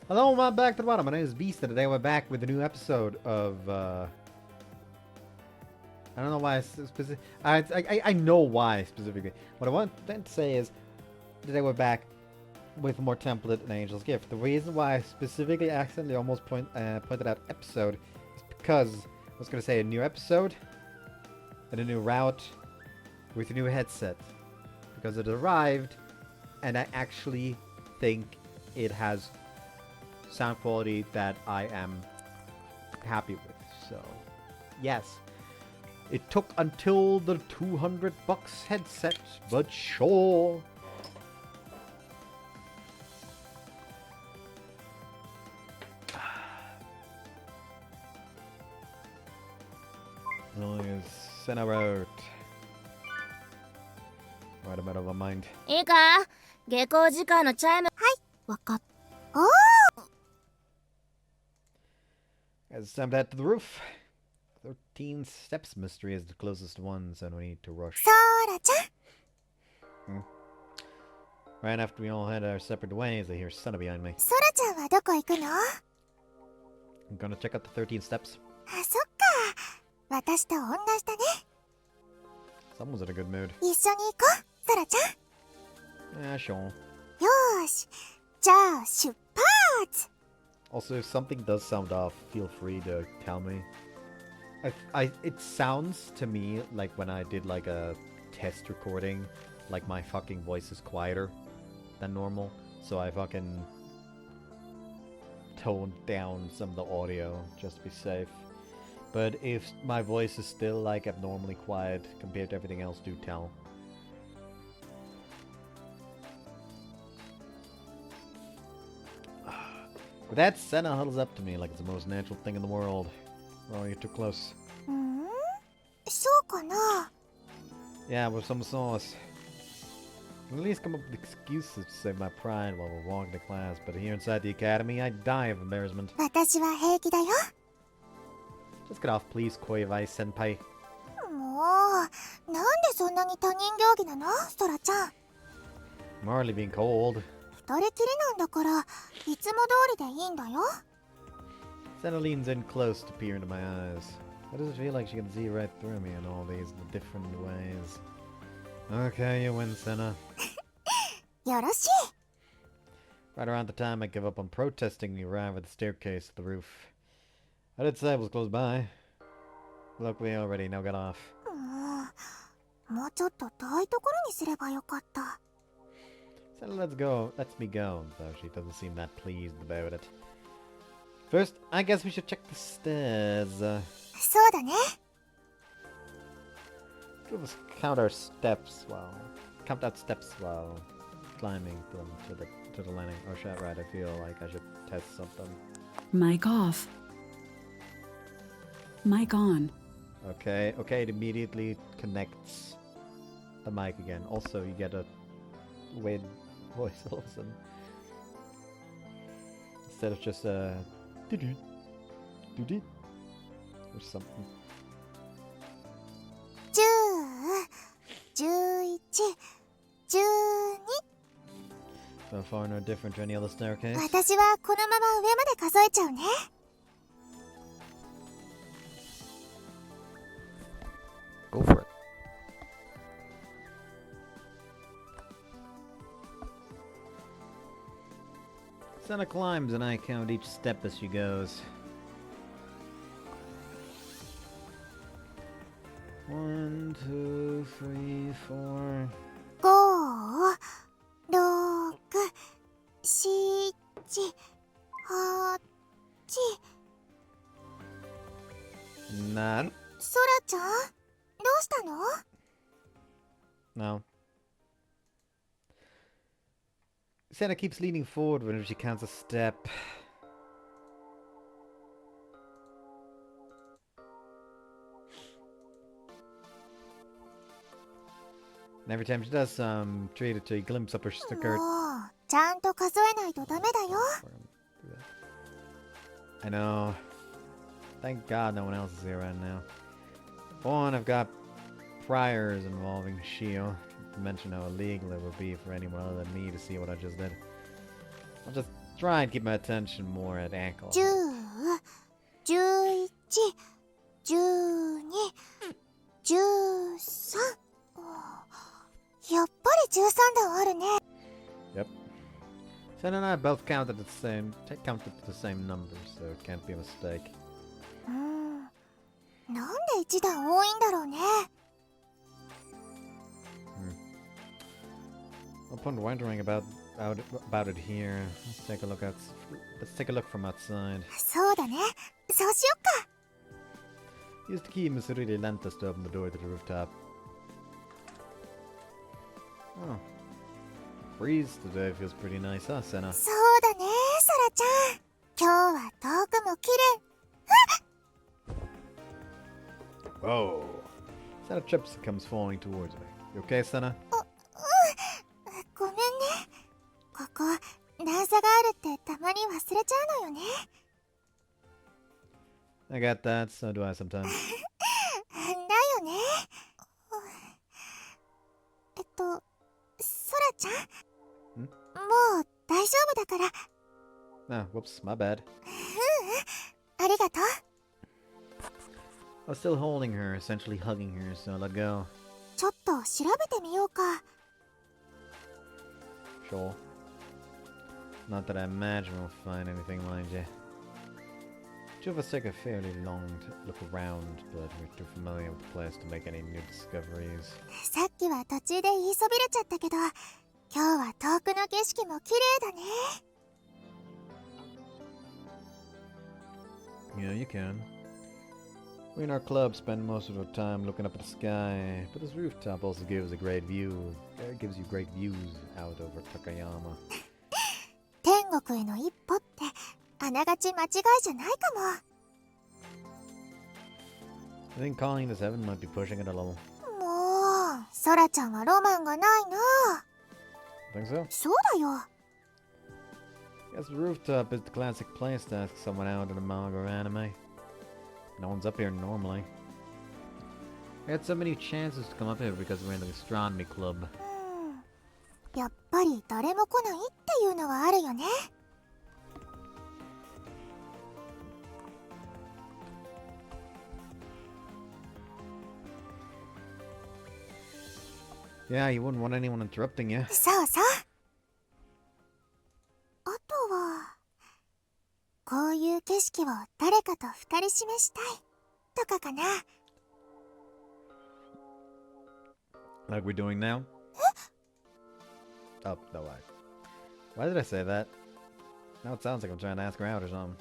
Hello, I'm back to the bottom. My name is Beast, and today we're back with a new episode of, I don't know why specific. I know why specifically. What I want to say is, today we're back with more template and Angel's Gift. The reason why I specifically accidentally almost pointed out episode is because I was going to say a new episode and a new route with a new headset. Because it arrived, and I actually think it has sound quality that I am happy with. So, yes. It took until the $200 headset, but sure. Oh, yes. Sena-Route. Right about over mind. いいか下校時間のチャイム。はい、わかっ。おー Guys, it's time to head to the roof. 13 steps mystery is the closest one, so no need to rush. ソーラちゃん。 Right after we all head our separate ways, I hear Sena behind me. ソラちゃんはどこ行くの？ I'm gonna check out the 13 steps. あ、そっか。私と同じだね。 Someone's in a good mood. 一緒に行こう、ソラちゃん。 Yeah, sure. よーし。じゃあ、出発！ Also, if something does sound off, feel free to tell me. It sounds to me like when I did like a test recording, like my fucking voice is quieter than normal, so I fucking toned down some of the audio just to be safe. But if my voice is still like abnormally quiet compared to everything else, do tell. With that, Sena huddles up to me like it's the most natural thing in the world. Oh, you're too close. そうかな。 Yeah, with some sauce. At least come up with excuses to save my pride while we're walking to class, but here inside the academy, I die of embarrassment. 私は平気だよ。 Just get off, please, Koiwai senpai. もう、なんでそんなに他人行儀なの、ソラちゃん。 I'm hardly being cold. 二人きりなんだから、いつも通りでいいんだよ。 Sena leans in close to peer into my eyes. Why does it feel like she can see right through me in all these different ways? Okay, you win, Sena. よろしい。 Right around the time I give up on protesting, we arrive at the staircase to the roof. I did say it was close by. Look, we already now got off. もうちょっと遠いところにすればよかった。 Sena lets me go, though she doesn't seem that pleased about it. First, I guess we should check the stairs. そうだね。 Two of us count out steps while climbing to the landing. Oh shit, right, I feel like I should test something. Mic off. Mic on. Okay, it immediately connects the mic again. Also, you get a weird voice all of a sudden. Instead of just doo-doo or something. 10、11、12。 So far, no different to any other staircase. 私はこのまま上まで数えちゃうね。 Go for it. Sena climbs and I count each step as she goes. 1, 2, 3, 4. 5、6、7、8。 None. ソラちゃん、どうしたの？ No. Sena keeps leaning forward whenever she counts a step. And every time she does treat it to a glimpse up her skirt. もう、ちゃんと数えないとダメだよ。 I know. Thank God no one else is here right now. One, I've got priors involving Shio, not to mention how illegal it would be for anyone other than me to see what I just did. I'll just Try and keep my attention more at ankle. 10、11、12、13。やっぱり13段あるね。 Yep. Sen and I both counted the same numbers, so it can't be a mistake. なんで1段多いんだろうね。No point wondering about it here. Let's take a look from outside. そうだね。そうしよっか。 Use the key Miss really lent us to open the door to the rooftop. Oh. Breeze today feels pretty nice, huh, Sena? そうだね、ソラちゃん。今日は遠くも綺麗。 Whoa. Sena trips and comes falling towards me. You okay, Sena? ごめんね。ここ段差があるってたまに忘れちゃうのよね。 I got that, so do I sometimes. だよね。ソラちゃん、もう大丈夫だから。 Ah, whoops, my bad. ありがとう。 I was still holding her, essentially hugging her, so I let go. ちょっと調べてみようか。 Sure. Not that I imagine we'll find anything, mind you. Two of us take a fairly long look around, but we're too familiar with the place to make any new discoveries. さっきは途中で言いそびれちゃったけど、今日は遠くの景色も綺麗だね。 Yeah, you can. We in our club spend most of our time looking up at the sky, but this rooftop also gives a great view. It gives you great views out over Takayama. 天国への一歩ってあながち間違いじゃないかも。 I think calling this heaven might be pushing it a little. もうソラちゃんはロマンがないな。 Think so? そうだよ。 Guess the rooftop is the classic place to ask someone out in a manga or anime. No one's up here normally. I had so many chances to come up here because we're in the astronomy club. やっぱり誰も来ないっていうのはあるよね。 Yeah, you wouldn't want anyone interrupting you. そうそう。あとはこういう景色を誰かと二人示したいとかかな。 Like we're doing now? Oh, no, why did I say that? Now it sounds like I'm trying to ask her out or something.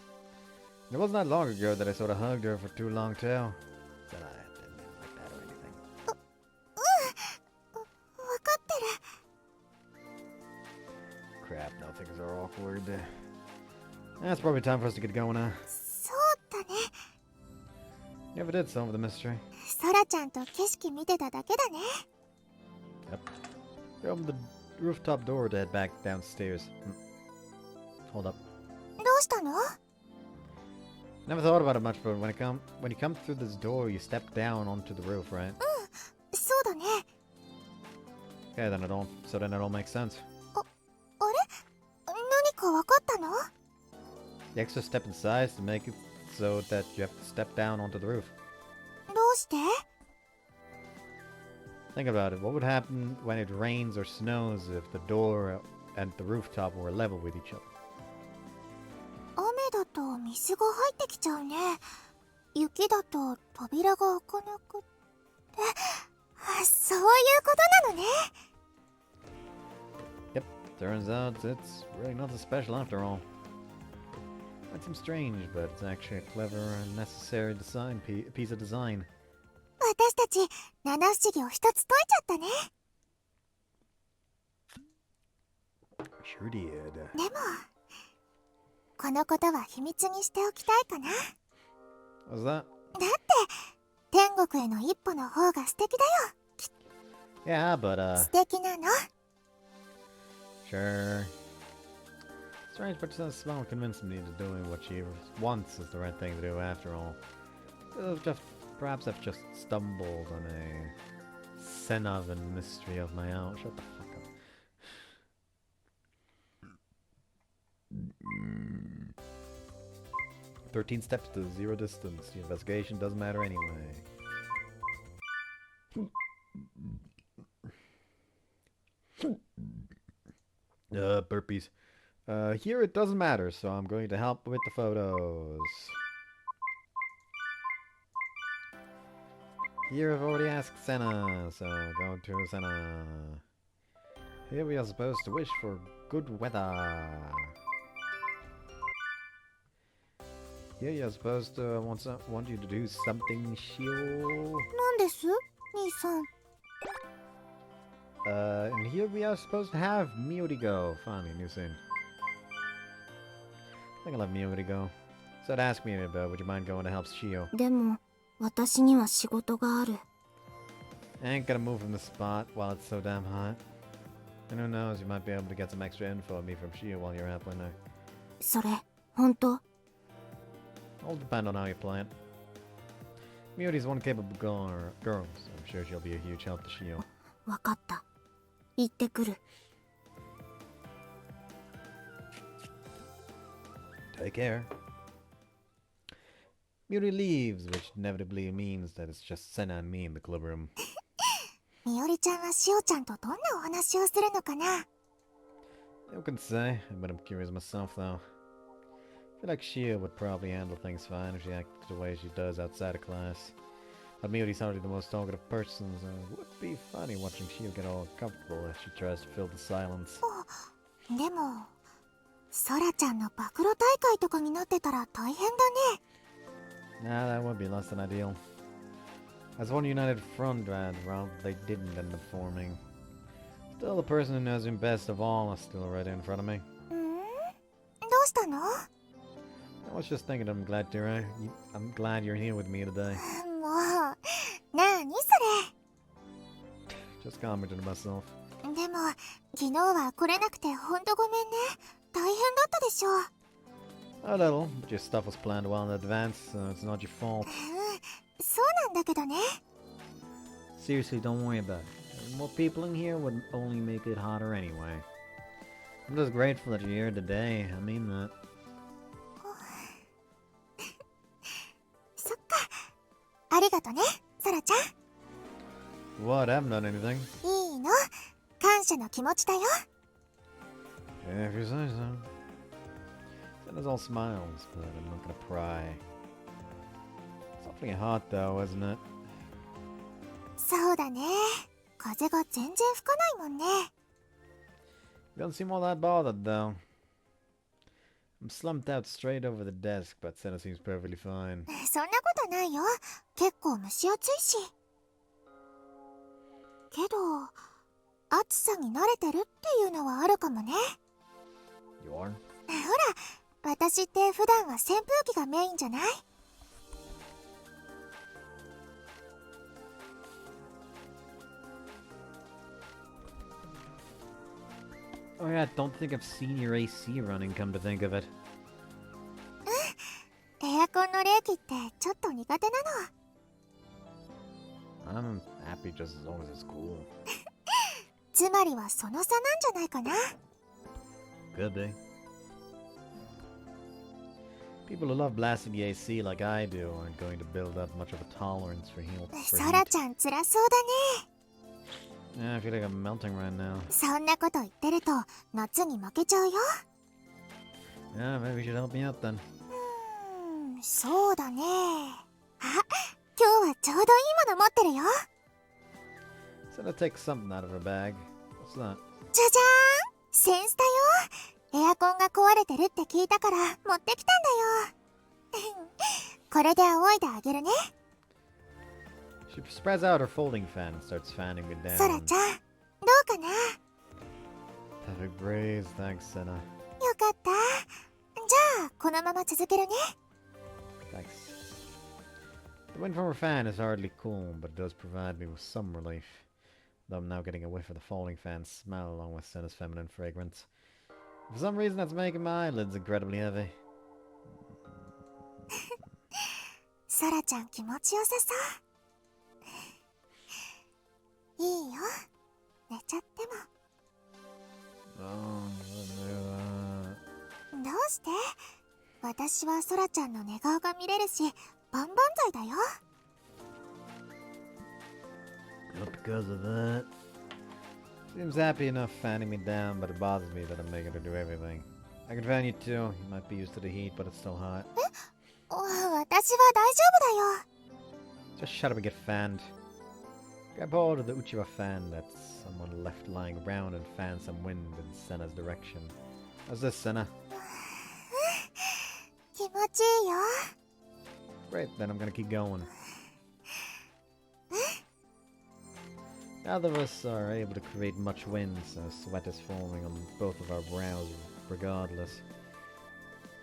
It wasn't that long ago that I sort of hugged her for too long, too. Said I didn't mean like that or anything. わかってる。 Crap, now things are awkward. It's probably time for us to get going now. そうだね。 You ever did solve the mystery? ソラちゃんと景色見てただけだね。 Yep. You opened the rooftop door to head back downstairs. Hold up. どうしたの？ Never thought about it much, but when you come through this door, you step down onto the roof, right? そうだね。 Okay, then it all makes sense. あれ？何かわかったの？ The extra step in size to make it so that you have to step down onto the roof. どうして？ Think about it. What would happen when it rains or snows if the door and the rooftop were level with each other? 雨だと水が入ってきちゃうね。雪だと扉が開かなくって。あ、そういうことなのね。 Yep, turns out it's really nothing special after all. Might seem strange, but it's actually a clever and necessary piece of design. 私たち七不思議を一つ解いちゃったね。 Sure did. でもこのことは秘密にしておきたいかな。 What's that? だって天国への一歩の方が素敵だよ。 Yeah, but 素敵なの。 sure. Strange, but Smell convinced me to doing what she wants is the right thing to do after all. Perhaps I've just stumbled on a Sena-Route mystery of my own. Shut the fuck up. 13 steps to 0 distance. The investigation doesn't matter anyway. Burpees. Here it doesn't matter, so I'm going to help with the photos. Here I've already asked Sena, so go to Sena. Here we are supposed to wish for good weather. Here you're supposed to want you to do something, Shio. なんです兄さん。 And here we are supposed to have Miurigo. Finally, new scene. I think I'll have Miurigo. So to ask me about, would you mind going to help Shio? でも私には仕事がある。 I ain't gonna move from the spot while it's so damn hot. And who knows, you might be able to get some extra info on me from Shio while you're helping her. それ本当？ All depend on how you play it. Miuri's one capable girl, so I'm sure she'll be a huge help to Shio. わかった。行ってくる。 Take care. Miuri leaves, which inevitably means that it's just Sena and me in the club room. みおりちゃんはしおちゃんとどんなお話をするのかな？ Who can say, but I'm curious myself though. I feel like Shio would probably handle things fine if she acted the way she does outside of class. But Miuri's hardly the most talkative person, so it would be funny watching Shio get all comfortable as she tries to fill the silence. でもソラちゃんの暴露大会とかになってたら大変だね。 Nah, that would be less than ideal. As one united front ran around, they didn't end up forming. Still, the person who knows him best of all is still right in front of me. どうしたの？ I was just thinking I'm glad you're here with me today. もうなにそ Just commented to myself. れ。でも昨日は来れなくてほんとごめんね。大変だったでしょ。 A little, but your stuff was planned well in advance, so it's not your fault. そうなんだけどね。 Seriously, don't worry about it. More people in here would only make it hotter anyway. I'm just grateful that you're here today. I mean that. そっか。ありがとね、ソラちゃん。 What? I haven't done anything. いいの。感謝の気持ちだよ。 Yeah, if you say so. Sena's all smiles, but I'm not gonna pry. It's awfully hot though, isn't it? そうだね。風が全然吹かないもんね。 You don't seem all that bothered though. I'm slumped out straight over the desk, but Sena seems perfectly fine. そんなことないよ。結構蒸し暑いし。けど、暑さに慣れてるっていうのはあるかもね。 You are? ほら、私って普段は扇風機がメインじゃない？ Oh yeah, I don't think I've seen your AC running, come to think of it. エアコンの冷気ってちょっと苦手なの。 I'm happy just as long as it's cool. つまりはその差なんじゃないかな。 Could be. People who love blasting the AC like I do aren't going to build up much of a tolerance for heat. ソラちゃん辛そうだね。 Yeah, I feel like I'm melting right now. そんなこと言ってると夏に負けちゃうよ。 Yeah, maybe you should help me out then. そうだね。あ、今日はちょうどいいもの持ってるよ。 Sena takes something out of her bag. What's that? じゃじゃーん、センスだよ。エアコンが壊れてるって聞いたから持ってきたんだよ。これで仰いであげるね。 She spreads out her folding fan and starts fanning me ソラ down. ちゃん、どうかな？ Perfect breeze, thanks, Sena. よかった。じゃあこのまま続けるね。 Thanks. The wind from her fan is hardly cool, but it does provide me with some relief. Though I'm now getting a whiff of the folding fan smell along with Sena's feminine fragrance. For some reason that's making my eyelids incredibly heavy. ソラちゃん気持ちよさそう。いいよ、寝ちゃっても。 Oh, どうして？私はソラちゃんの寝顔が見れるし、万々歳だよ。Not because of that. Seems happy enough fanning me down, but it bothers me that I'm making her do everything. I can fan you too. You might be used to the heat, but it's still hot. 私は大丈夫だよ。 Just shut up and get fanned. Grab hold of the Uchiwa fan that someone left lying around and fan some wind in Sena's direction. How's this, Sena? 気持ちいいよ。 Great, then I'm gonna keep going. Neither of us are able to create much wind, so sweat is forming on both of our brows regardless.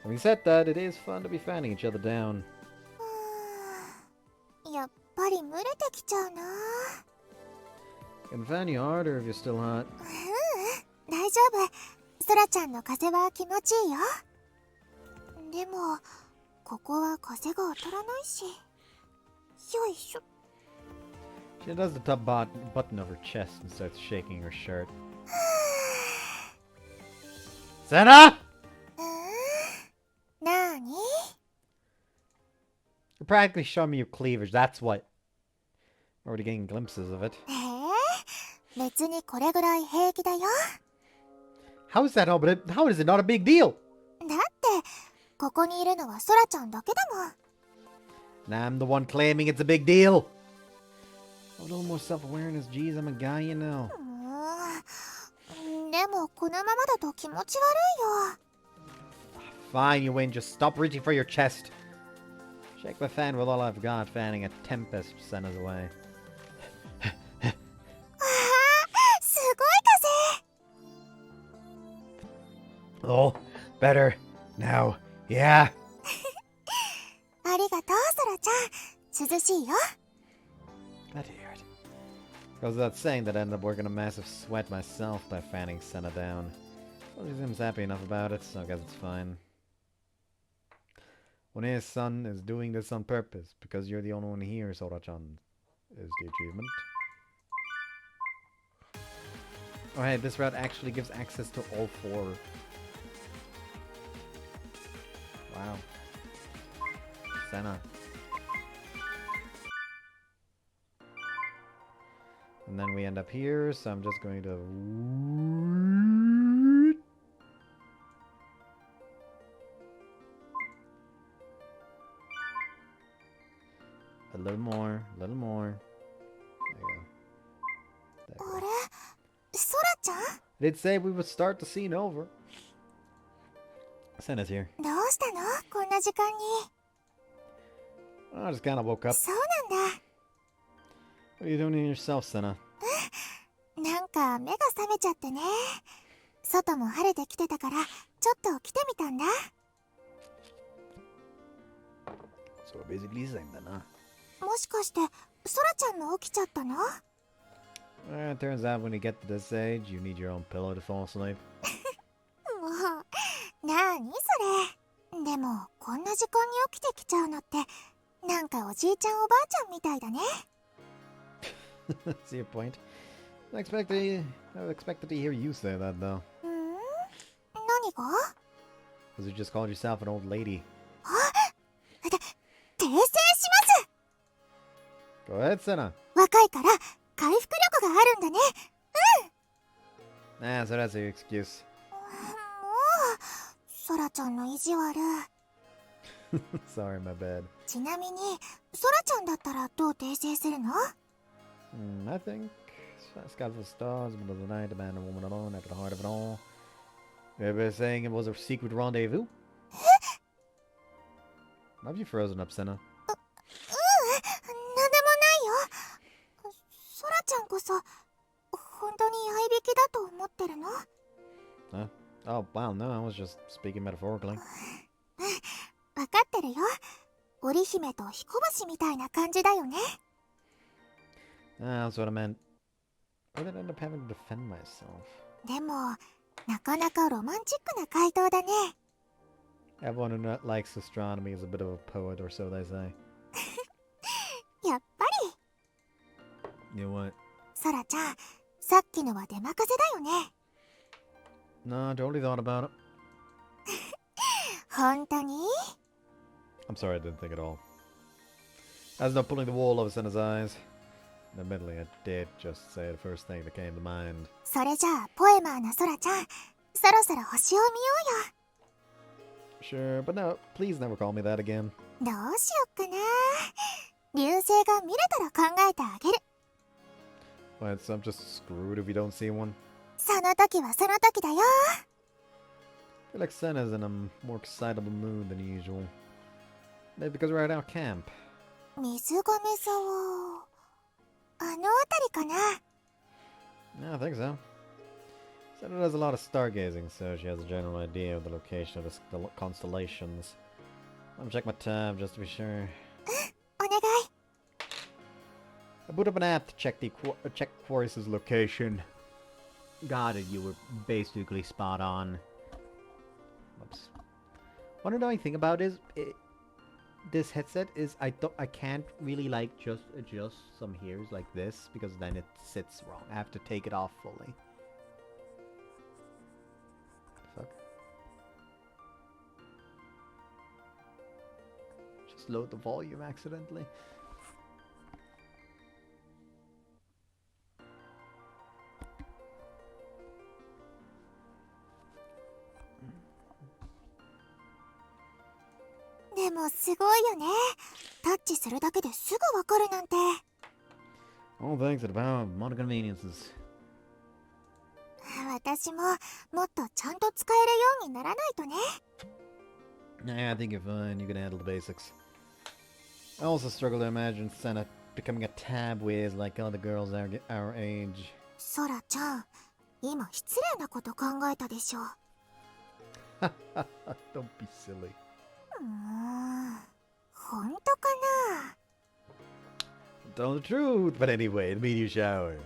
Having said that, it is fun to be fanning each other down. やっぱり蒸れてきちゃうな。 I can fan you harder if you're still hot. 大丈夫。ソラちゃんの風は気持ちいいよ。でも、ここは風が当たらないし。よいしょ。 She does the top button of her chest and starts shaking her shirt. Sena! なーに？ You're practically showing me your cleavage, that's what. I'm already getting glimpses of it. 別にこれぐらい平気だよ。 How is that how is it not a big deal? だって、ここにいるのはソラちゃんだけだもん。 And I'm the one claiming it's a big deal. A little more self-awareness, geez, I'm a guy, you know. でもこのままだと気持ち悪いよ。 Fine, you win, just stop reaching for your chest. Shake my fan with all I've got, fanning a tempest sent us away. すごい風。 Oh, better. Now, yeah. ありがとう、ソラちゃん。涼しいよ。 Glad to hear it. Goes without saying that I ended up working a massive sweat myself by fanning Sena down. Well, she seems happy enough about it, so I guess it's fine. One's son is doing this on purpose, because you're the only one here, Sora-chan, is the achievement. Oh hey, this route actually gives access to all four. Wow. Sena. And then we end up here, so I'm just going to... A little more, a little more. There you go. あれ？ソラちゃん？ I did say we would start the scene over. Sena's here. どうしたの？こんな時間に。 I just kind of woke up. そうなんだ。 What are you doing yourself, Sena? なんか目が覚めちゃってね。外も晴れてきてたから、ちょっと来てみたんだ。 So basically same then, huh? もしかして、ソラちゃんも起きちゃったの？ It turns out when you get to this age, you need your own pillow to fall asleep. もう、なーにそれ。でも、こんな時間に起きてきちゃうのって、なんかおじいちゃんおばあちゃんみたいだね。 See your point? I expected to hear you say that, though. 何が？ Because you just called yourself an old lady. 訂正します。 Go ahead, Sena. 若いから回復力があるんだね。Nah, so that's your excuse. もう、ソラちゃんの意地悪。 Sorry, my bad. ちなみに、ソラちゃんだったらどう訂正するの？ I think sky full of stars, middle of the night, a man and a woman alone at the heart of it all. Everybody saying it was a secret rendezvous? Why have you frozen up, Sena? なんでもないよ。ソラちゃんこそ、本当に合いびきだと思ってるの？ Huh? Oh, wow, no, I was just speaking metaphorically. わかってるよ。織姫と彦星みたいな感じだよね。 That's what I meant. I did end up having to defend myself. でも、なかなかロマンチックな回答だね。 Everyone who not likes astronomy is a bit of a poet, or so they say. やっぱり。 You know what? ソラちゃん、さっきのは出任せだよね。 No, I totally thought about it. 本当に？ I'm sorry, I didn't think at all. As not pulling the wool over Senna's eyes. Admittedly, I did just say the first thing that came to mind. それじゃあポエマーなソラちゃん、そろそろ星を見よ Sure, but no, please never call me that again. うよ。どうしよっかな。流星が見れたら考えてあげる。 What, so I'm just screwed if you don't see one? その時はその時だよ。 I feel like Senna's in a more excitable mood than usual. Maybe because we're at our camp. 水亀沢、あの辺りかな。 Yeah, I think so. Senna does a lot of stargazing, so she has a general idea of the location of the constellations. Let me check my tab just to be sure. お願い。 I boot up an app to check check Quaris's location. Got it, you were basically spot on. Whoops. One annoying thing about this headset is I can't really like just adjust some hairs like this because then it sits wrong. I have to take it off fully. Fuck. Just load the volume accidentally. Hmm. でもすごいよね。タッチするだけですぐわかるなんて。 All thanks to the power of modern conveniences. 私ももっとちゃんと使えるようにならないとね。 Yeah, I think you're fine. You can handle the basics. I also struggle to imagine Senna becoming a tab whiz like other girls our age. ソラちゃん、今失礼なこと考えたでしょ。 Don't be silly. 本当かな。 Tell the truth, but anyway, the meteor shower.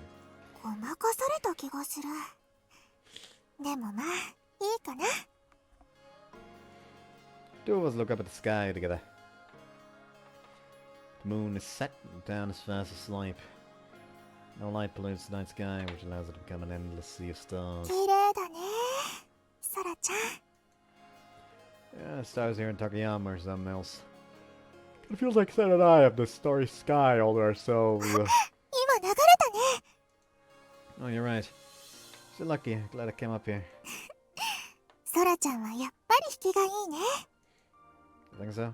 ごまかされた気がする。でもまあ、いいかな。 Two of us look up at the sky together. The moon is set and down as fast as sleep. No light pollutes the night sky, which allows it to become an endless sea of stars. 綺麗だね、ソラちゃん。 Yeah, stars here in Takayama or something else. It feels like Sen and I have the starry sky all to ourselves. 今流れたね。 Oh, you're right. You're lucky. Glad I came up here. ソラちゃんはやっぱり引きがいいね。 You think so?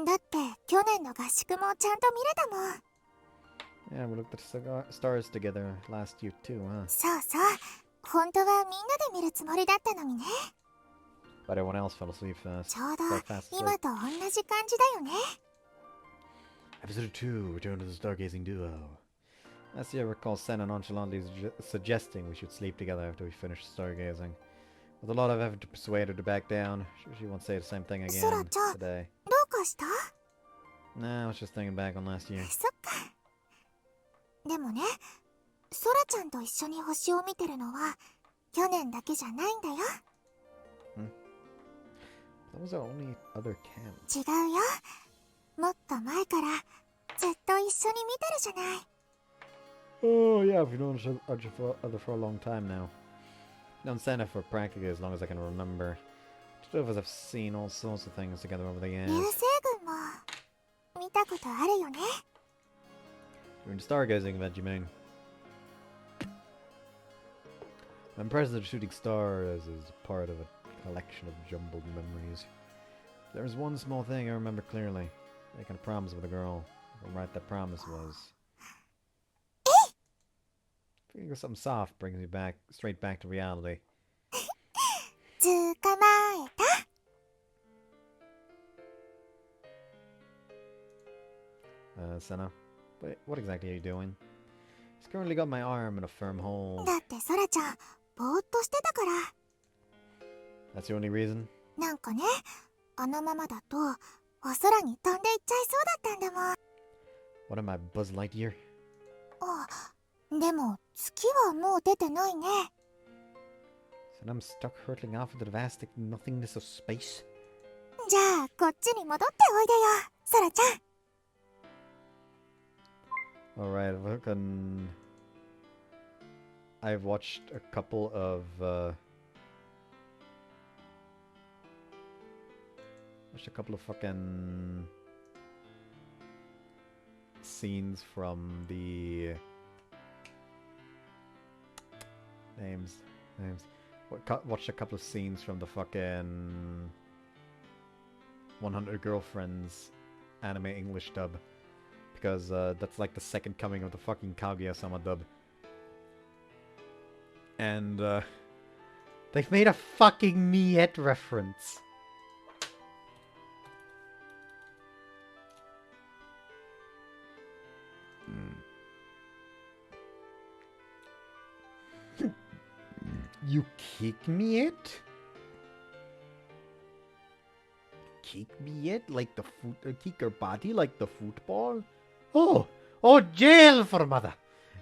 だって去年の合宿もちゃんと見れたもん。 Yeah, we looked at the stars together last year too, huh? そうそう。本当はみんなで見るつもりだったのにね。 But everyone else fell asleep fast. ちょうど Fell fast asleep. 今と同じ感じだよね。 Episode 2, Return to the Stargazing Duo. Last year I recall Senna nonchalantly suggesting we should sleep together after we finish stargazing. With a lot of effort to persuade her to back down, sure she won't say the same thing again Sora-chan. today. どうかした？ Nah, I was just thinking back on last year. そっか。でもね、ソラちゃんと一緒に星を見てるのは去年だけじゃないんだよ。 That was our only other camp. 違うよ。もっと前からずっと一緒に見てるじゃない。 Oh yeah, we've known each other for a long time now. Known Senna for practically as long as I can remember. The two of us have seen all sorts of things together over the years. 流星群も見たことあるよね。 During the stargazing event, you mean? I'm impressed that shooting stars is part of a collection of jumbled memories. There was one small thing I remember clearly. Making a promise with a girl. How right that promise was. Feeling something soft brings me back, straight back to reality. 捕まえた。 Senna, what exactly are you doing? He's currently got my arm in a firm hold. だってソラちゃんぼーっとしてたから。 That's the only reason? なんかね、あのままだとお空に飛んでいっちゃいそうだったんだもん。 What am I, Buzz Lightyear? あ、でも月はもう出てないね。 So I'm stuck hurtling off into the vast nothingness of space? じゃあこっちに戻っておいでよ、ソラちゃん。 Alright, I've watched a couple of watched a couple of fucking scenes from the names. Watched a couple of scenes from the fucking 100 Girlfriends anime English dub. Because that's like the second coming of the fucking Kaguya-sama dub. And they've made a fucking Miette reference. You kick Miette? Kick Miette like the foot? Kick her body like the football? Oh, jail for mother!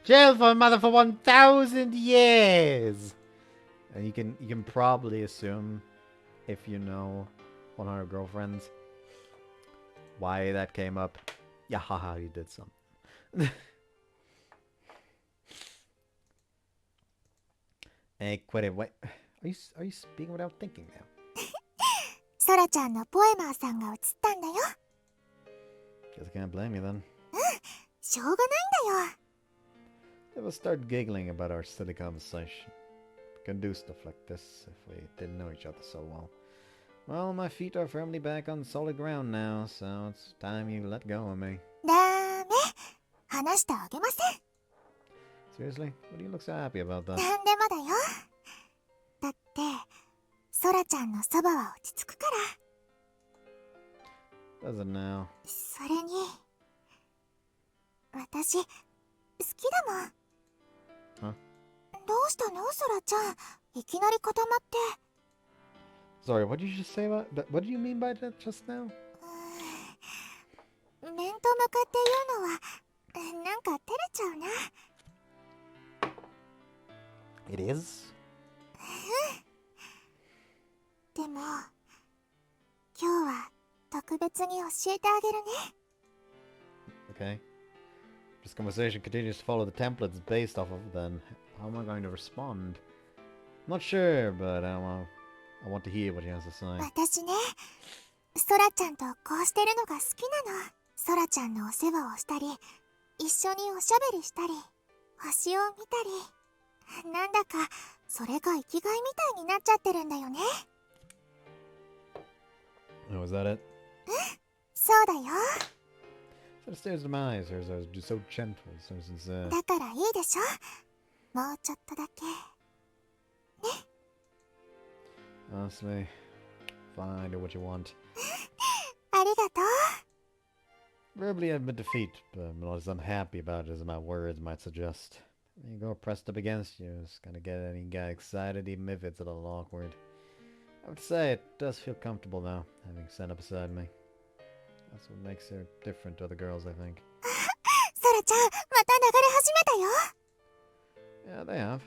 Jail for mother for 1,000 years! And you can probably assume, if you know 100 Girlfriends, why that came up. Yeah, haha, you did something. Hey, quit it. Wait, are you speaking without thinking now? ソラちゃんのポエマーさんが映ったんだよ。 Guess I can't blame you then. しょうがないんだよ。 Never start giggling about our silly conversation. We can do stuff like this if we didn't know each other so well. Well, my feet are firmly back on solid ground now, so it's time you let go of me. ダメ。話してあげません。 Seriously? What do you look so happy about that? なんでもだよ。だって、ソラちゃんのそばは落ち着くから。 Does it now? それに、私、好きだもん。 Huh? どうしたのソラちゃん。いきなり固まって。 Sorry, what did you just say about that? What do you mean by that just now? 面と向かって言うのは、なんか照れちゃうな。 It is? でも、今日は特別に教えてあげるね。 Okay. This conversation continues to follow the template it's based off of, then how am I going to respond? I'm not sure, but I want to hear what he has to say. 私ね、ソラちゃんとこうしてるのが好きなの。ソラちゃんのお世話をしたり、一緒におしゃべりしたり、星を見たり、なんだかそれが生きがいみたいになっちゃってるんだよね。 Oh, is that it? そうだよ。 So it stares into my eyes, hers are so gentle, so sincere. だからいいでしょ。もうちょっとだけ。 Honestly, fine, do what you want. ありがとう。 Verbally admit defeat, but I'm not as unhappy about it as my words might suggest. There you go, pressed up against you. It's gonna get any guy excited, even if it's a little awkward. I would say it does feel comfortable now, having Sena beside me. That's what makes her different to other girls, I think. ソラちゃん、また流れ始めたよ。 Yeah, they have.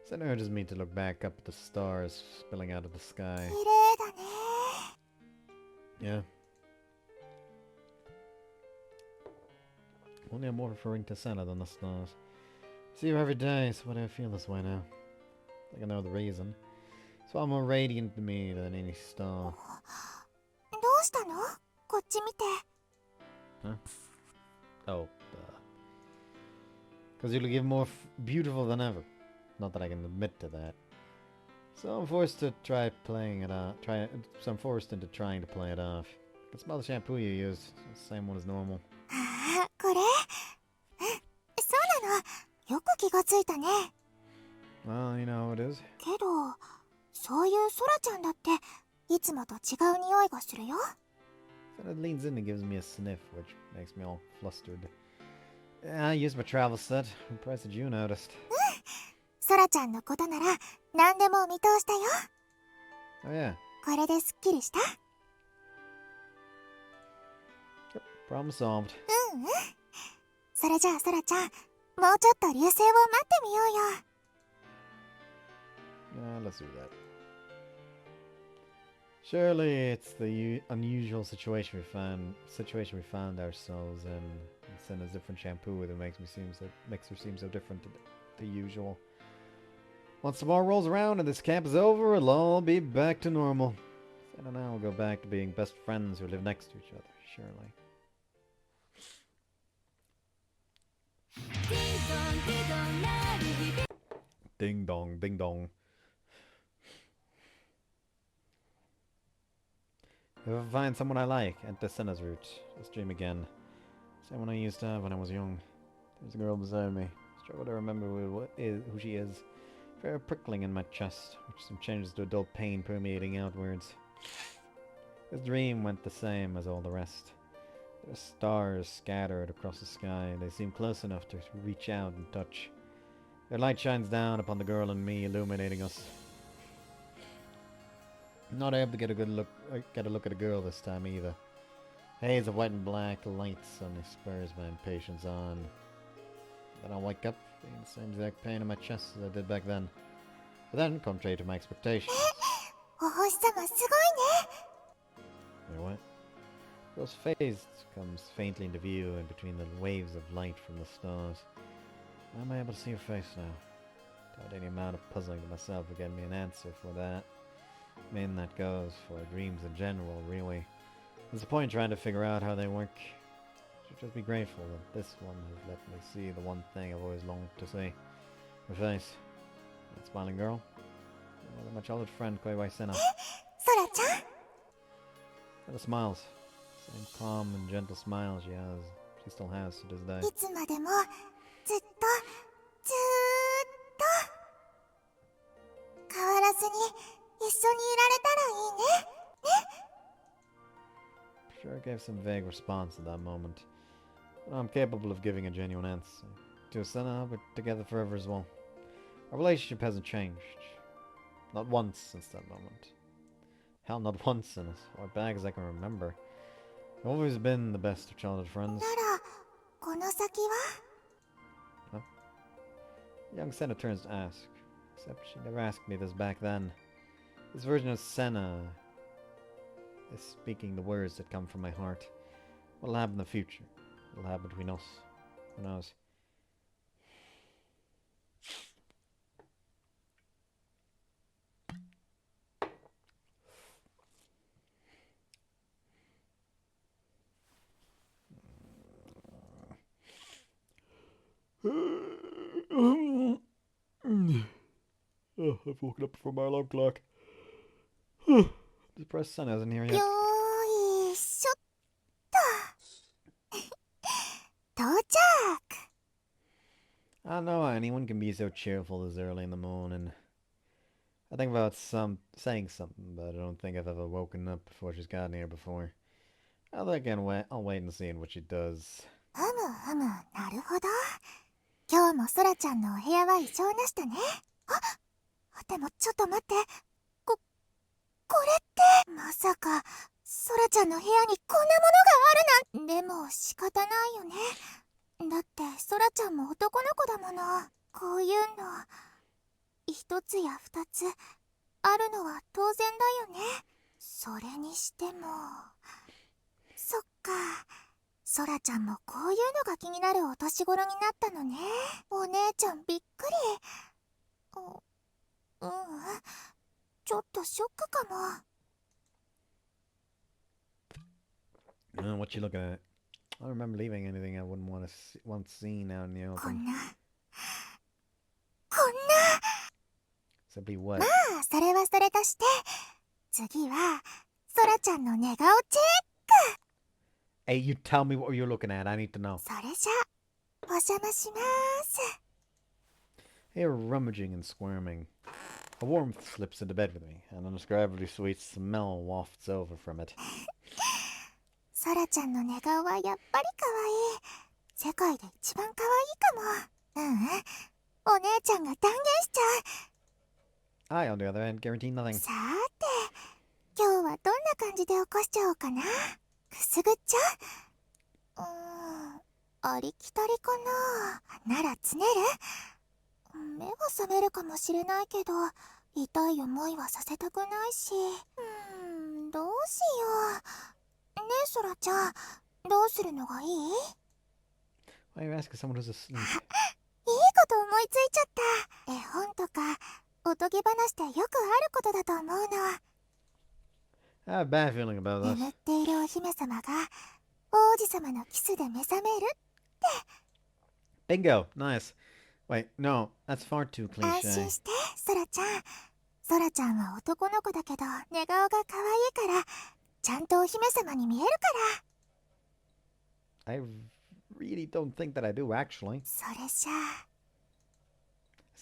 Sena urges me to look back up at the stars spilling out of the sky. 綺麗だね。 Yeah. Only I'm more referring to Sena than the stars. See her every day, so why do I feel this way now? I think I know the reason. It's far more radiant to me than any star. どうしたの？こっち見て。 Huh? Oh, because you'll give more beautiful than ever. Not that I can admit to that. So I'm forced to try playing it off. So I'm forced into trying to play it off. I can smell the shampoo you used. It's the same one as normal. ああ、これ？そうなの。よく気がついたね。 Well, you know how it is. けど、そういうソラちゃんだっていつもと違う匂いがするよ。 Then it leans in and gives me a sniff, which makes me all flustered. Yeah, I used my travel set. I'm impressed that you noticed. ソラちゃんのことなら何でも見通したよ。 Oh yeah. これですっきりした？ Yep, problem solved. うんうん。それじゃあソラちゃん、もうちょっと流星を待ってみようよ。 Let's do that. Surely it's the unusual situation we found ourselves in. Senna's different shampoo that makes her seem so different to the usual. Once tomorrow rolls around and this camp is over, it'll all be back to normal. And then I'll go back to being best friends who live next to each other, surely. Ding dong, ding dong. If I find someone I like, enter Sena-Route. Let's dream again. Same one I used to have when I was young. There's a girl beside me. Struggle to remember who she is. Very prickling in my chest, which soon changes to a dull pain permeating outwards. This dream went the same as all the rest. There are stars scattered across the sky. They seem close enough to reach out and touch. Their light shines down upon the girl and me, illuminating us. I'm not able to get a look at a girl this time either. Haze of white and black light suddenly spurs my impatience on. Then I'll wake up, feeling the same exact pain in my chest as I did back then. But then, contrary to my expectations. お星様すごいね。 Wait, what? Girl's face comes faintly into view in between the waves of light from the stars. How am I able to see her face now? Doubt any amount of puzzling to myself will get me an answer for that. I mean, that goes for dreams in general, really. There's a point trying to figure out how they work. Should just be grateful that this one has let me see the one thing I've always longed to see. Her face. That smiling girl. My childhood friend, Koiwai Sena. ソラちゃん Sena smiles. Same calm and gentle smile she still has to this day. いつまでもずっとずーっと変わらずに一緒にいられたらいいね。 Sure, I gave some vague response at that moment. But I'm capable of giving a genuine answer. To Sena, we're together forever as well. Our relationship hasn't changed. Not once since that moment. Hell, not once in as far back as I can remember. We've always been the best of childhood friends. ならこの先は Young Sena turns to ask. Except she never asked me this back then. This version of Sena is speaking the words that come from my heart. What'll happen in the future? What'll happen between us? Who knows? Oh, I've woken up before my alarm clock. Depressed Sena isn't here よ yet. ーいしょっと到着 I don't know how anyone can be so cheerful this early in the morning. I think about saying something, but I don't think I've ever woken up before she's gotten here before. I'll wait and see what she does. ふむふむなるほど今日もソラちゃんのお部屋は異常なしだねあでもちょっと待ってこれってまさかソラちゃんの部屋にこんなものがあるなんでも仕方ないよねだってソラちゃんも男の子だものこういうの一つや二つあるのは当然だよねそれにしてもそっかソラちゃんもこういうのが気になるお年頃になったのねお姉ちゃんびっくりちょっとショックかも What you looking at? I don't remember leaving anything I wouldn't want seen out in the こん open. な Simply what? まあそれはそれとして次はソラちゃんの寝顔チ Hey, you tell me what you're looking at. I need to know. ェックそれじゃお邪魔します I hear rummaging and squirming. A warmth slips into bed with me. An indescribably sweet smell wafts over from it. ソラちゃんの寝顔はやっぱり可愛い世界で一番可愛いかもお姉ちゃんが断言しちゃう I, on the other hand, guarantee nothing. さーて今日はどんな感じで起こしちゃおうかなくすぐっちゃうありきたりかなならつねる目は覚めるかもしれないけど痛い思いはさせたくないしどうしようねえソラちゃんどうするのがいい Why are you asking someone who's asleep? いいこと思いついちゃった絵本とかおとぎ話でよくあることだと思うの I have a bad feeling about this. 眠っているお姫様が王子様のキスで目覚める。 Bingo! Nice. Wait, no, that's far too 安 cliche. 心してソラちゃん。ソラちゃんは男の子だけど寝顔が可愛いからちゃんとお姫様に見えるか I really don't think that I do, actually. ら。それじゃあ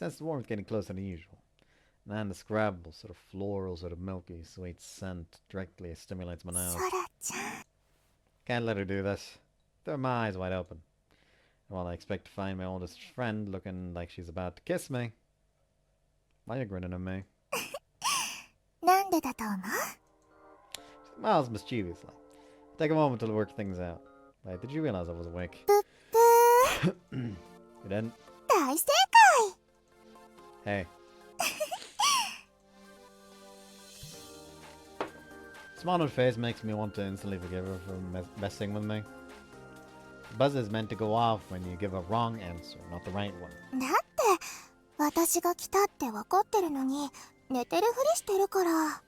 I sense the warmth getting closer than usual. And the indescribable, sort of floral, sort of milky, sweet scent directly stimulates my ソ nose. ラちゃん。 Can't let her do this. Throw my eyes wide open. While I expect to find my oldest friend looking like she's about to kiss me. Why are you grinning at me? なんでだと思う？ She smiles mischievously. Take a moment to work things out. Wait, did you realize I was awake? ぷっぷー。 You didn't? 大正解。 Hey. Smile on her face makes me want to instantly forgive her for messing with me. The buzzer is meant to go off when you give a wrong answer, not the right one. だって私が来たって分かってるのに寝てるふりしてるから。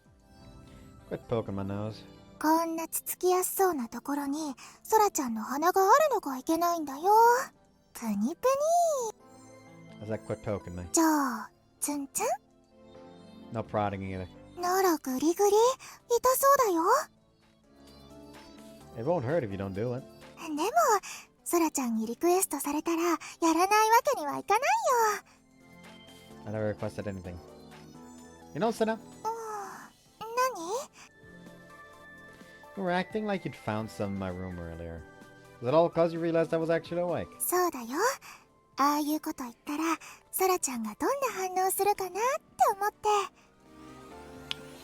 Quit poking my nose. こんなつつきやすそうなところにソラちゃんの鼻があるのがいけないんだよ。プニプ I said quit poking me. ニ。じゃあツンツ No prodding either. ンならグリグリ痛そうだよ。 It won't hurt if you don't do it. でもソラちゃんにリクエストされたらやらないわけにはいかないよ。 I never requested anything. You know, Sena, 何？ you were acting like you'd found some in my room earlier. Was it all because you realized I was actually awake? そうだよ。ああいうこと言ったらソラちゃんがどんな反応するかなって思って。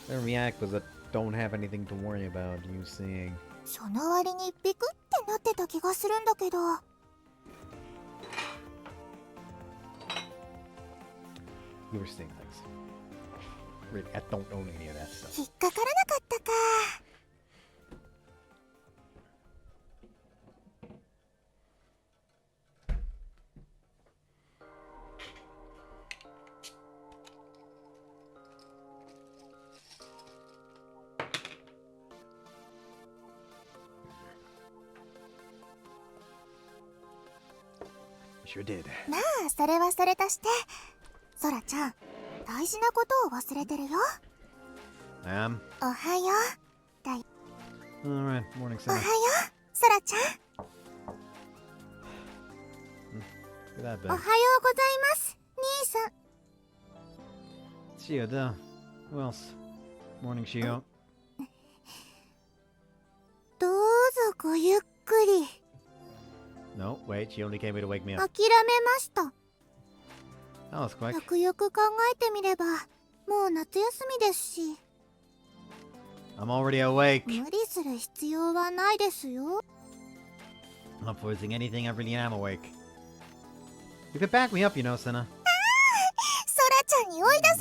The react was that don't have anything to worry about you seeing. その割にビクってなってた気がするんだけど。 You were seeing things. Really, I don't own any of that stuff. 引っかからなかったか。 You sure did. まあそれはそれとしてソラちゃん大事なことを忘れてるよ。 Ma'am? おはようだよ。 Alright, morning, おは Sena. ようソラちゃん。 Look at that おはよう bag. ございます兄さん。 Shio, duh. Who else? Morning, Shio. どうぞごゆっくり。 No, wait, she only came here to wake me 諦 up. めました。 That was quick. よくよく考えてみればもう夏休みですし I'm already awake. 無理する必要はないですよ。 I'm not forcing anything, I really am awake. You could back me up, you know, Sena. ソラちゃんに追い出さ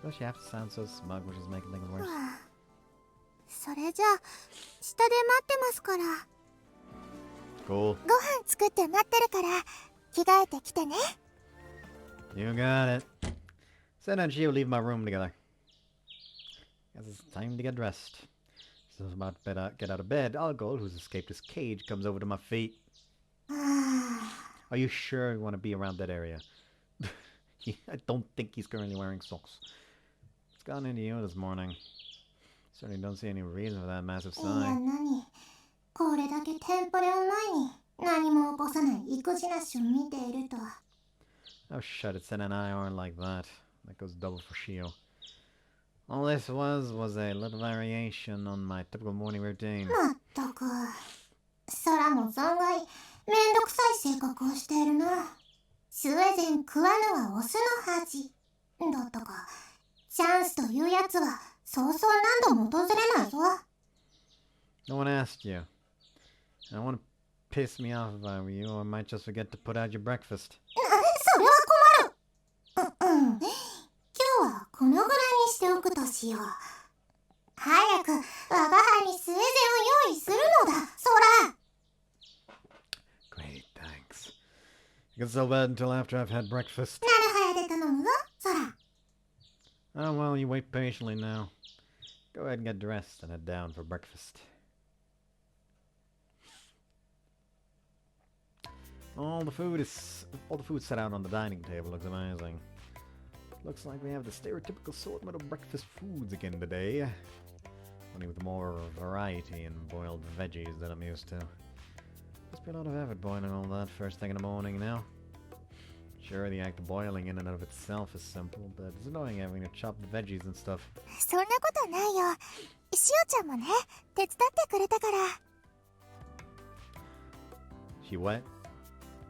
Does she have to sound so smug when she's making things れる。 worse? それじゃあ下で待ってますから。 Cool. ご飯作って待ってるから着替えてきてね。 You got it. Sena and Shio leave my room together. Guess it's time to get dressed. Since I'm about to get out of bed, Algol, who's escaped his cage, comes over to my feet. Are you sure you want to be around that area? I don't think he's currently wearing socks. What's gotten into you this morning? Certainly don't see any reason for that massive いや sigh. 何これだけテンポレを前に何も起こさない育児なしを見ていると。 Oh, shut it. Sena and I aren't like that. That goes double for Shio. All this was a little variation on my typical morning routine. まったくソラも存外めんどくさい性格をしているな。スウェーデン食わぬはオスの恥だったか。チャンスというやつはそうそう何度も訪れないぞ。 No one asked you. I don't want to piss me off if I were you, or I might just forget to put out your breakfast. それは困る。今日はこのぐらいにしておくとしよう。早く我が輩にスウェーデンを用意するのだ、ソラ。 Great, thanks. You can still bed until after I've had breakfast. なるはやで頼むぞ、ソラ。Oh, well, you wait patiently now. Go ahead and get dressed and head down for breakfast. All the food set out on the dining table looks amazing. Looks like we have the stereotypical assortment of breakfast foods again today. Only with more variety and boiled veggies than I'm used to. Must be a lot of effort boiling all that first thing in the morning now. Sure, the act of boiling in and of itself is simple, but it's annoying having to chop the veggies and stuff. そんなことないよ。しおちゃんもね、手伝ってくれたから。She wet?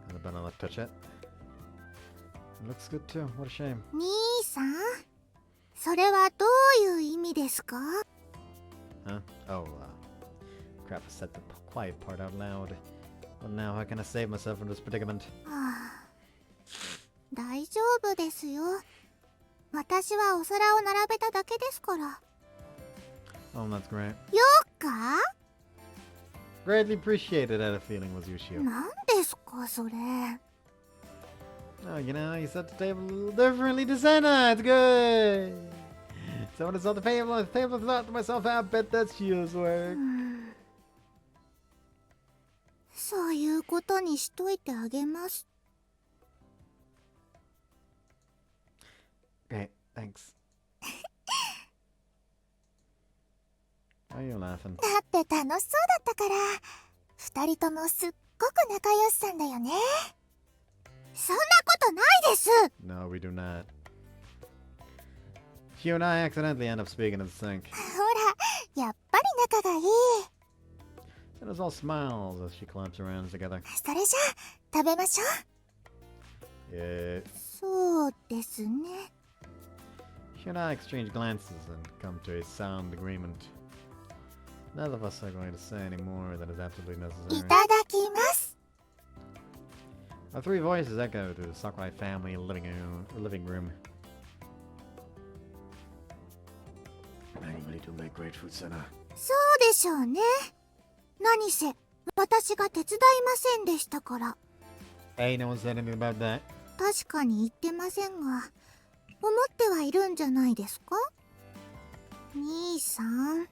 I've been on to touch it. It looks good too. What a shame. 兄さん、それはどういう意味ですか？ Huh? Oh, crap, I said the quiet part out loud. Well, now how can I save myself from this predicament? 大丈夫ですよ。私はお皿を並べただけですから。Oh, that's great. よっか？ Greatly appreciated, I had a feeling was Yushio. なんですかそれ。Oh, you know, you set the table a little differently to Sena. It's good. So when I saw the table, I thought to myself, I bet that's Shio's work. そういうことにしといてあげます。Great, thanks. Why are you laughing? だって楽しそうだったから。二人ともすっごく仲良しさんだよね。そんなことないです。 No, we do not. Shio and I accidentally end up speaking in sync. ほら、やっぱり仲がいい。Sena's all smiles as she claps her hands together. それじゃあ食べましょう。 Yeah. そうですね。 She and I exchange glances and come to a sound agreement. None of us are going to say any more than is absolutely い necessary. ただきます。 Our three voices echo through the Sakurai family living room. I really do make great food, Sena. そうでしょうね。何せ私が手伝いませんでしたから。 Hey, no one said anything about that. 確かに言ってませんが、思ってはいるんじゃないですか？兄さん、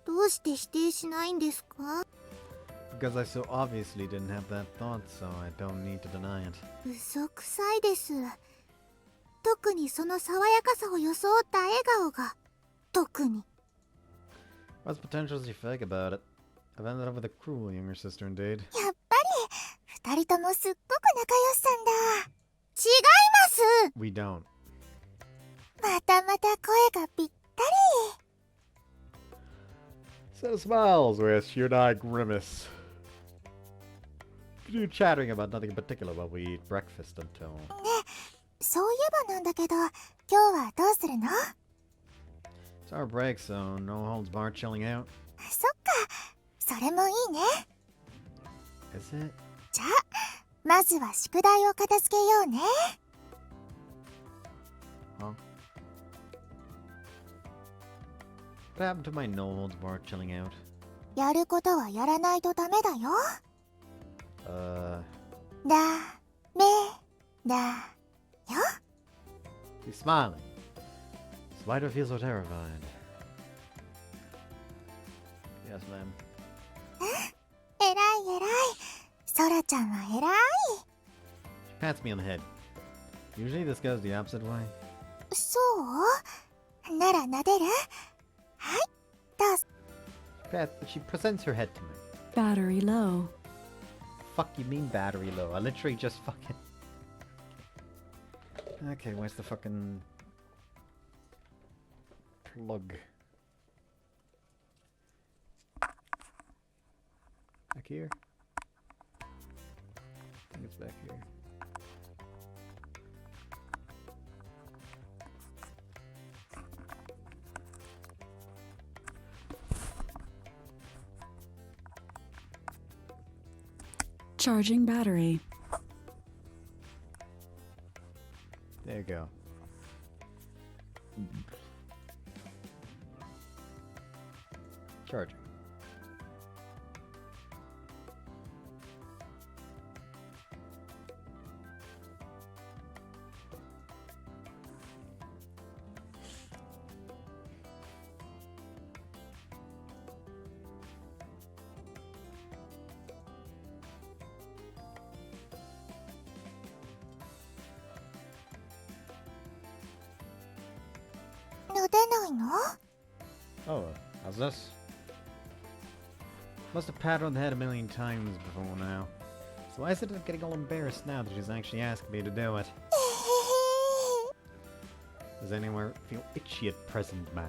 どうして否定しないんですか？ Because I so obviously didn't have that thought, so I don't need to deny it. 嘘くさいです。特にその爽やかさを装った笑顔が、特に。 What's potential as you fake about it? I've ended up with a cruel younger sister indeed. やっぱり、二人ともすっごく仲良しさんだ。違います。 We don't. またまた声がぴったり。 Sena smiles, whereas she and I grimace. Continue chattering about nothing in particular while we eat breakfast until... ね、そういえばなんだけど、今日はどうするの？ It's our break, so no holds barred chilling out. そっか、それもいいね。 Is it? じゃあ、まずは宿題を片付けようね。 Huh? What happened to my no holds barred chilling out? やることはやらないとダメだよ。ダメだよ。 He's smiling. So why do I feel so terrified? Yes, ma'am. えらいえらい。ソラちゃんはえらい。 She pats me on the head. Usually this goes the opposite way. そう？なら撫でる？はい、どうぞ。 She presents her head to me. Battery low. Fuck you mean battery low? I literally just fucking... Okay, where's the fucking... plug? Back here? I think it's back here. Charging battery. There you go. Charging. 出ないの？ Oh, how's this? Must have patted her on the head a million times before now. So why is it getting all embarrassed now that she's actually asked me to do it? Does anyone feel itchy at present, ma'am?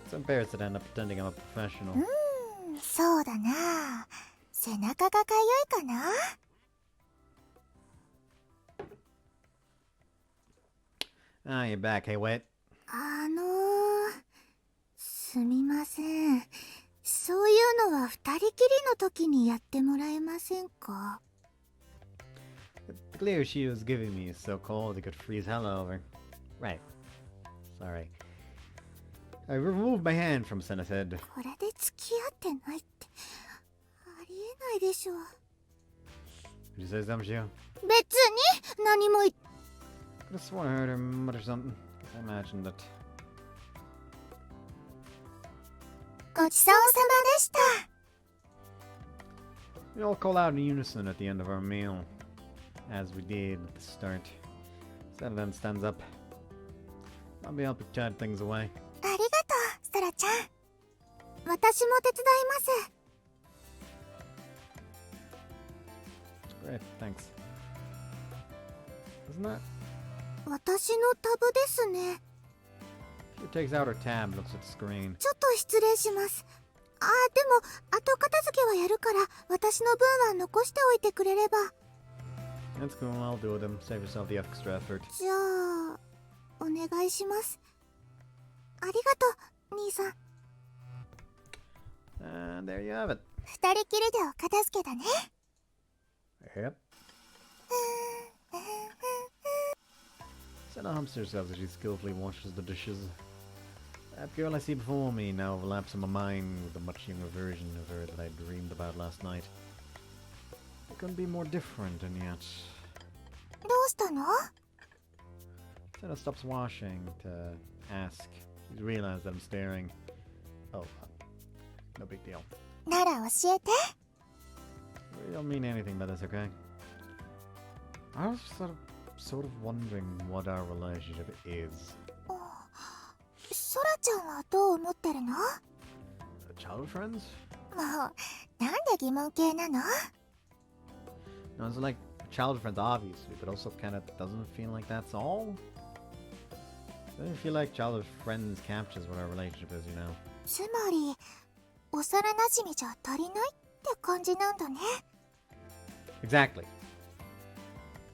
So embarrassed that I end up pretending I'm a professional. そうだな。背中がかゆいかな？ Ah, you're back. Hey, wait. すみません。そういうのは二人きりの時にやってもらえませんか？ The glare she was giving me is so cold it could freeze hell over. Right. Sorry. I removed my hand from Sena's head. これで付き合ってないってありえないでしょ。 Did you say something, Shio? 別に何も言っ Could have sworn I heard her mutter something. Guess I imagined it. ごちそうさまでした。 We all call out in unison at the end of our meal, as we did at the start. Sena then stands up. I'll be helping chat things away. ありがとう、ソラちゃん。私も手伝います。 Great, thanks. Isn't that? 私のタブですね。 She takes out her tab and looks at the screen. ちょっと失礼します。でも後片付けはやるから私の分は残しておいてくれれば。 That's cool, I'll do them. Save yourself the extra effort. じゃあお願いします。ありがとう兄さん。 And there you have it. 二人きりでお片付けだね。 Yep. Sena humps herself as she skillfully washes the dishes. That girl I see before me now overlaps in my mind with a much younger version of her that I dreamed about last night. It couldn't be more different, and yet... どうしたの？ Sena stops washing to ask. She's realized that I'm staring. Oh, no big deal. なら教えて。 We don't mean anything by this, okay? I was sort of wondering what our relationship is. ソラちゃんはどう思ってるの？ Childhood friends? もうなんで疑問系なの？ No, it's like childhood friends, obviously, but also kind of doesn't feel like that's all. Doesn't feel like childhood friends captures what our relationship is, you know. つまり幼馴染じゃ足りないって感じなんだね。 Exactly.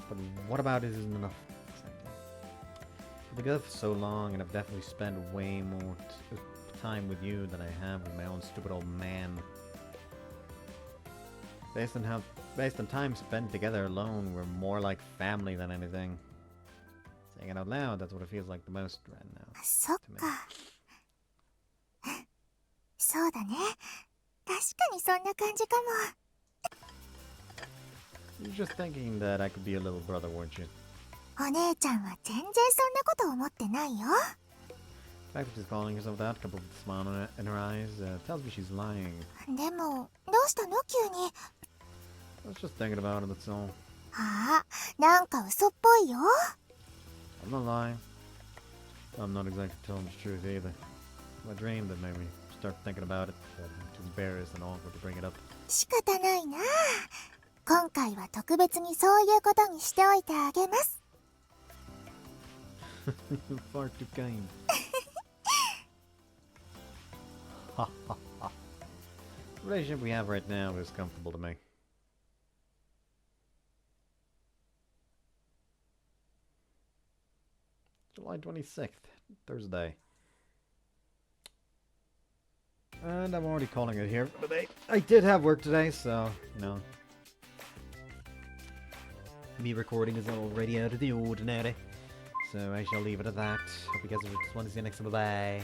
But what about it isn't enough? Exactly. I've been together for so long, and I've definitely spent way more time with you than I have with my own stupid old man. Based on time spent together alone, we're more like family than anything. Saying it out loud, that's what it feels like the most right now. そっか。そうだね。確かにそんな感じかも。 You're just thinking that I could be a little brother, weren't you? お姉ちゃんは全然そんなこと思ってないよ。 The fact that she's calling herself that, coupled with a smile in her eyes, tells me she's lying. でもどうしたの急に。 I was just thinking about it, that's all. なんか嘘っぽいよ。 I'm not lying. I'm not exactly telling the truth either. I dreamed that made me start thinking about it, but I'm too embarrassed and awkward to bring it up. 仕方ないな。今回は特別にそういうことにしておいてあげます。 Far too kind. The relationship we have right now is comfortable to me. July 26th, Thursday. And I'm already calling it here for the day. I did have work today, so, you know. Me recording is already out of the ordinary. So I shall leave it at that. Hope you guys want to see you next time. Bye-bye.